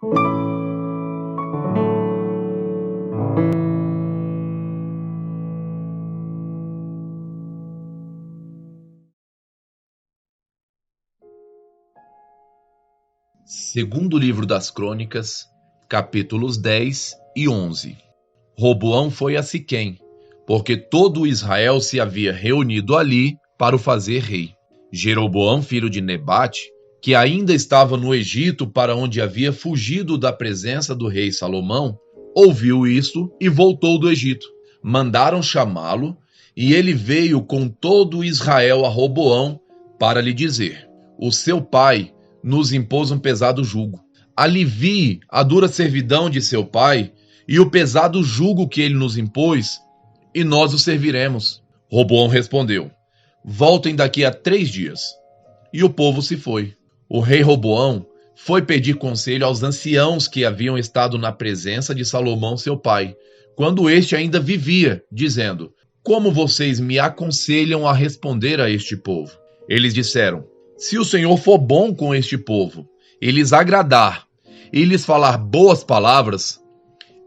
Segundo livro das Crônicas, capítulos 10 e 11. Roboão foi a Siquém, porque todo Israel se havia reunido ali para o fazer rei. Jeroboão, filho de Nebate, que ainda estava no Egito, para onde havia fugido da presença do rei Salomão, ouviu isto e voltou do Egito. Mandaram chamá-lo, e ele veio com todo Israel a Roboão para lhe dizer: o seu pai nos impôs um pesado jugo. Alivie a dura servidão de seu pai e o pesado jugo que ele nos impôs, e nós o serviremos. Roboão respondeu: voltem daqui a 3 dias. E o povo se foi. O rei Roboão foi pedir conselho aos anciãos que haviam estado na presença de Salomão, seu pai, quando este ainda vivia, dizendo: como vocês me aconselham a responder a este povo? Eles disseram: se o Senhor for bom com este povo, e lhes agradar, e lhes falar boas palavras,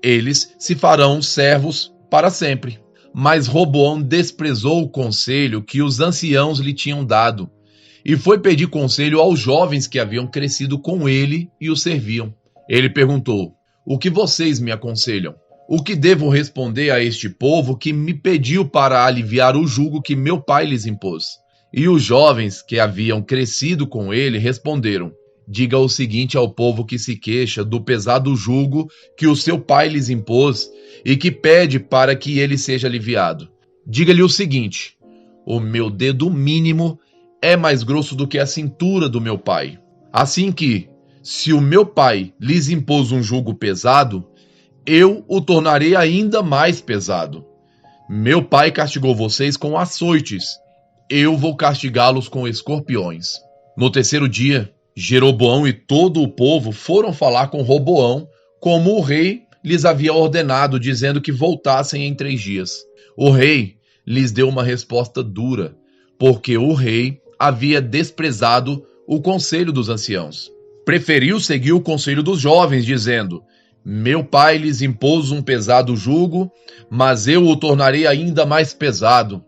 eles se farão servos para sempre. Mas Roboão desprezou o conselho que os anciãos lhe tinham dado, e foi pedir conselho aos jovens que haviam crescido com ele e o serviam. Ele perguntou: o que vocês me aconselham? O que devo responder a este povo que me pediu para aliviar o jugo que meu pai lhes impôs? E os jovens que haviam crescido com ele responderam: diga o seguinte ao povo que se queixa do pesado jugo que o seu pai lhes impôs e que pede para que ele seja aliviado. Diga-lhe o seguinte: o meu dedo mínimo é mais grosso do que a cintura do meu pai. Assim que, se o meu pai lhes impôs um jugo pesado, eu o tornarei ainda mais pesado. Meu pai castigou vocês com açoites, eu vou castigá-los com escorpiões. No 3º dia, Jeroboão e todo o povo foram falar com Roboão, como o rei lhes havia ordenado, dizendo que voltassem em 3 dias. O rei lhes deu uma resposta dura, porque o rei havia desprezado o conselho dos anciãos. Preferiu seguir o conselho dos jovens, dizendo: meu pai lhes impôs um pesado jugo, mas eu o tornarei ainda mais pesado.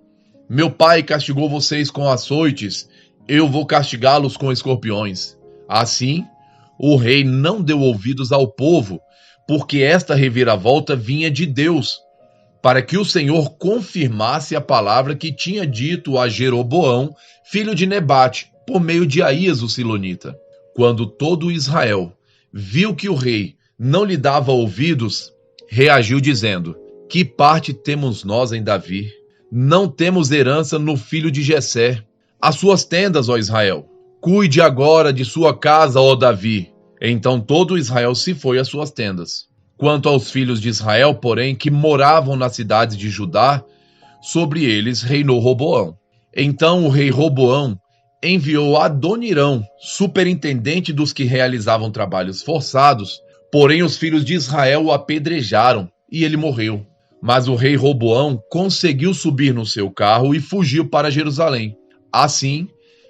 Meu pai castigou vocês com açoites, eu vou castigá-los com escorpiões. Assim, o rei não deu ouvidos ao povo, porque esta reviravolta vinha de Deus, para que o Senhor confirmasse a palavra que tinha dito a Jeroboão, filho de Nebate, por meio de Aías o Silonita. Quando todo Israel viu que o rei não lhe dava ouvidos, reagiu dizendo: que parte temos nós em Davi? Não temos herança no filho de Jessé. As suas tendas, ó Israel. Cuide agora de sua casa, ó Davi. Então todo Israel se foi às suas tendas. Quanto aos filhos de Israel, porém, que moravam nas cidades de Judá, sobre eles reinou Roboão. Então o rei Roboão enviou Adonirão, superintendente dos que realizavam trabalhos forçados, porém os filhos de Israel o apedrejaram, e ele morreu. Mas o rei Roboão conseguiu subir no seu carro e fugiu para Jerusalém. Assim,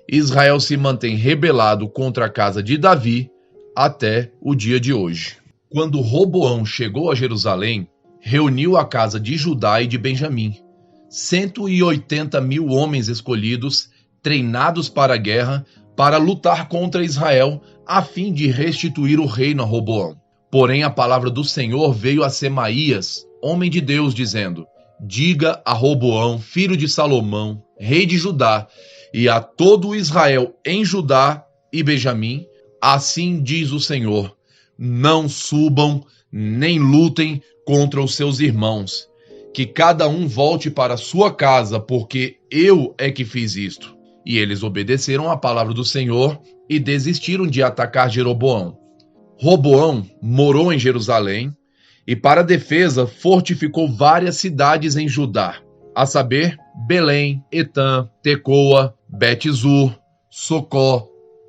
Israel se mantém rebelado contra a casa de Davi até o dia de hoje. Quando Roboão chegou a Jerusalém, reuniu a casa de Judá e de Benjamim, 180.000 homens escolhidos, treinados para a guerra, para lutar contra Israel, a fim de restituir o reino a Roboão. Porém, a palavra do Senhor veio a Semaías, homem de Deus, dizendo: diga a Roboão, filho de Salomão, rei de Judá, e a todo Israel em Judá e Benjamim, assim diz o Senhor: não subam nem lutem contra os seus irmãos, que cada um volte para sua casa, porque eu é que fiz isto. E eles obedeceram à palavra do Senhor e desistiram de atacar Jeroboão. Roboão morou em Jerusalém e, para defesa, fortificou várias cidades em Judá, a saber, Belém, Etã, Tecoa, Bet-zur, Socó,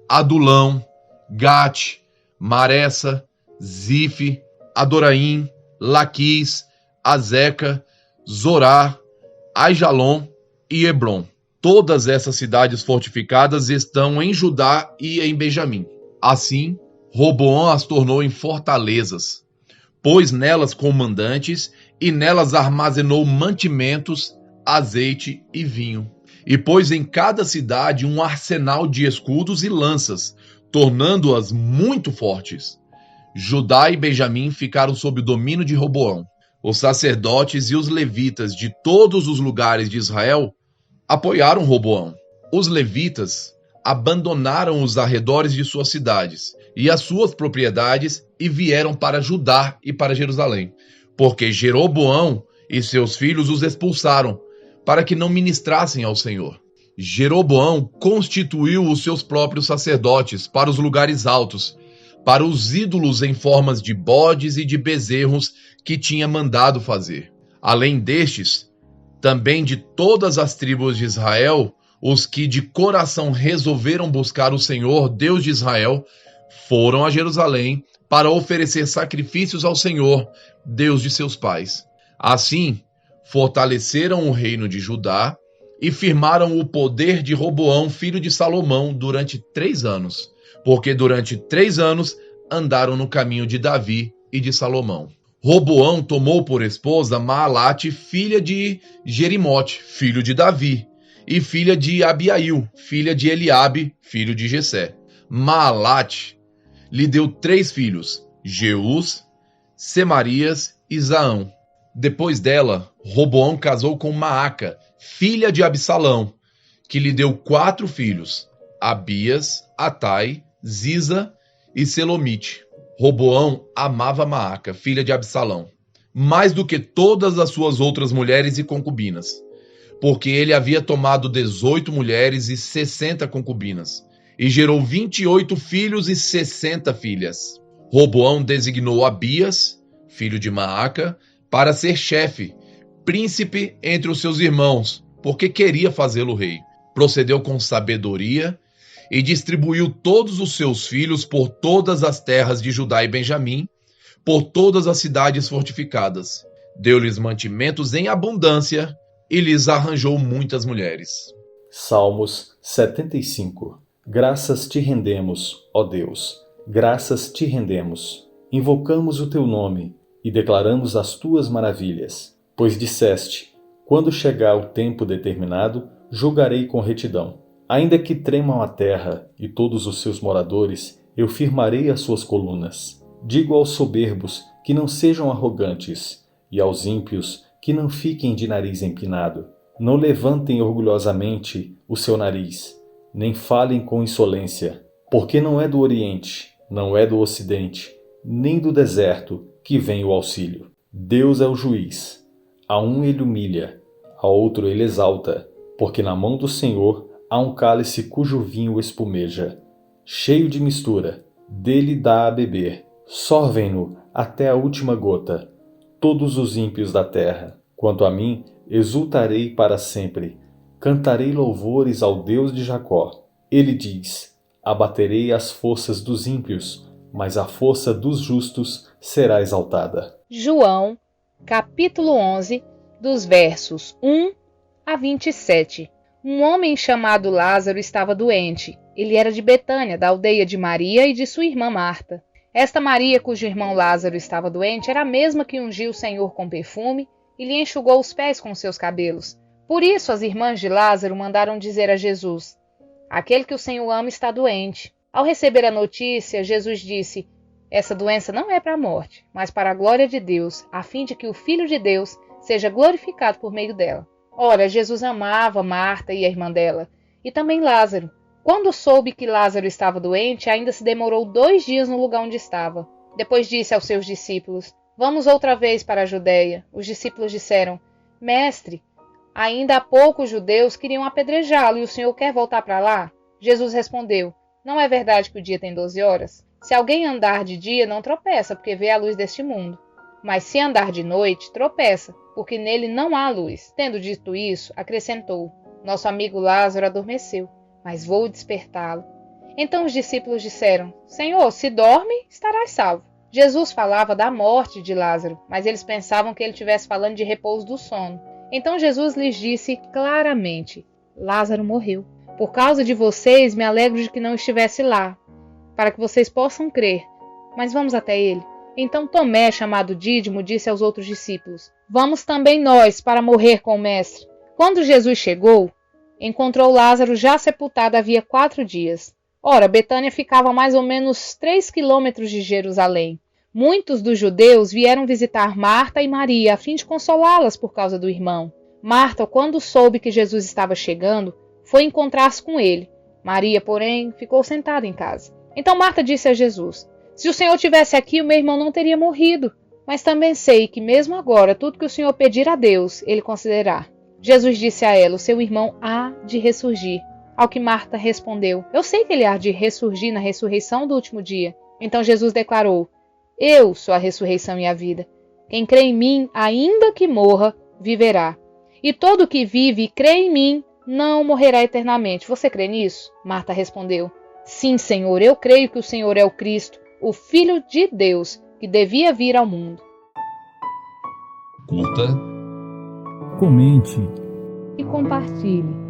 Adulão, Gate, Maressa, Zife, Adoraim, Laquis, Azeca, Zorá, Aijalon e Hebron. Todas essas cidades fortificadas estão em Judá e em Benjamim. Assim, Roboão as tornou em fortalezas, pôs nelas comandantes e nelas armazenou mantimentos, azeite e vinho. E pôs em cada cidade um arsenal de escudos e lanças, tornando-as muito fortes. Judá e Benjamim ficaram sob o domínio de Roboão. Os sacerdotes e os levitas de todos os lugares de Israel apoiaram Roboão. Os levitas abandonaram os arredores de suas cidades e as suas propriedades e vieram para Judá e para Jerusalém, porque Jeroboão e seus filhos os expulsaram, para que não ministrassem ao Senhor. Jeroboão constituiu os seus próprios sacerdotes para os lugares altos, para os ídolos em formas de bodes e de bezerros que tinha mandado fazer. Além destes, também de todas as tribos de Israel, os que de coração resolveram buscar o Senhor, Deus de Israel, foram a Jerusalém para oferecer sacrifícios ao Senhor, Deus de seus pais. Assim, fortaleceram o reino de Judá e firmaram o poder de Roboão, filho de Salomão, durante 3 anos, porque durante 3 anos andaram no caminho de Davi e de Salomão. Roboão tomou por esposa Maalate, filha de Jerimote, filho de Davi, e filha de Abiail, filha de Eliabe, filho de Jessé. Maalate lhe deu 3 filhos, Jeús, Semarias e Zaão. Depois dela, Roboão casou com Maaca, filha de Absalão, que lhe deu 4 filhos, Abias, Atai, Ziza e Selomite. Roboão amava Maaca, filha de Absalão, mais do que todas as suas outras mulheres e concubinas, porque ele havia tomado 18 mulheres e 60 concubinas, e gerou 28 filhos e 60 filhas. Roboão designou Abias, filho de Maaca, para ser chefe, príncipe entre os seus irmãos, porque queria fazê-lo rei. Procedeu com sabedoria e distribuiu todos os seus filhos por todas as terras de Judá e Benjamim, por todas as cidades fortificadas. Deu-lhes mantimentos em abundância e lhes arranjou muitas mulheres. Salmos 75. Graças te rendemos, ó Deus, graças te rendemos. Invocamos o teu nome e declaramos as tuas maravilhas. Pois disseste, quando chegar o tempo determinado, julgarei com retidão. Ainda que tremam a terra e todos os seus moradores, eu firmarei as suas colunas. Digo aos soberbos que não sejam arrogantes, e aos ímpios que não fiquem de nariz empinado. Não levantem orgulhosamente o seu nariz, nem falem com insolência, porque não é do Oriente, não é do Ocidente, nem do deserto que vem o auxílio. Deus é o juiz. A um ele humilha, a outro ele exalta, porque na mão do Senhor há um cálice cujo vinho espumeja. Cheio de mistura, dele dá a beber. Sorvem-no até a última gota, todos os ímpios da terra. Quanto a mim, exultarei para sempre. Cantarei louvores ao Deus de Jacó. Ele diz, abaterei as forças dos ímpios, mas a força dos justos será exaltada. João, capítulo 11, dos versos 1 a 27. Um homem chamado Lázaro estava doente. Ele era de Betânia, da aldeia de Maria e de sua irmã Marta. Esta Maria, cujo irmão Lázaro estava doente, era a mesma que ungiu o Senhor com perfume e lhe enxugou os pés com seus cabelos. Por isso as irmãs de Lázaro mandaram dizer a Jesus, aquele que o Senhor ama está doente. Ao receber a notícia, Jesus disse, essa doença não é para a morte, mas para a glória de Deus, a fim de que o Filho de Deus seja glorificado por meio dela. Ora, Jesus amava Marta e a irmã dela, e também Lázaro. Quando soube que Lázaro estava doente, ainda se demorou 2 dias no lugar onde estava. Depois disse aos seus discípulos, vamos outra vez para a Judéia. Os discípulos disseram, Mestre, ainda há pouco os judeus queriam apedrejá-lo e o Senhor quer voltar para lá? Jesus respondeu, não é verdade que o dia tem 12 horas? Se alguém andar de dia, não tropeça, porque vê a luz deste mundo. Mas se andar de noite, tropeça, porque nele não há luz. Tendo dito isso, acrescentou, nosso amigo Lázaro adormeceu, mas vou despertá-lo. Então os discípulos disseram, Senhor, se dorme, estarás salvo. Jesus falava da morte de Lázaro, mas eles pensavam que ele estivesse falando de repouso do sono. Então Jesus lhes disse claramente, Lázaro morreu. Por causa de vocês, me alegro de que não estivesse lá, para que vocês possam crer. Mas vamos até ele. Então Tomé, chamado Dídimo, disse aos outros discípulos: Vamos também nós para morrer com o Mestre. Quando Jesus chegou, encontrou Lázaro já sepultado havia 4 dias. Ora, Betânia ficava a mais ou menos 3 quilômetros de Jerusalém. Muitos dos judeus vieram visitar Marta e Maria a fim de consolá-las por causa do irmão. Marta, quando soube que Jesus estava chegando, foi encontrar-se com ele. Maria, porém, ficou sentada em casa. Então Marta disse a Jesus: Se o Senhor tivesse aqui, o meu irmão não teria morrido. Mas também sei que mesmo agora, tudo que o Senhor pedir a Deus, Ele concederá. Jesus disse a ela: O seu irmão há de ressurgir. Ao que Marta respondeu: Eu sei que ele há de ressurgir na ressurreição do último dia. Então Jesus declarou: Eu sou a ressurreição e a vida. Quem crê em mim, ainda que morra, viverá. E todo que vive e crê em mim, não morrerá eternamente. Você crê nisso? Marta respondeu: Sim, Senhor, eu creio que o Senhor é o Cristo, o Filho de Deus, que devia vir ao mundo. Curta, comente E compartilhe.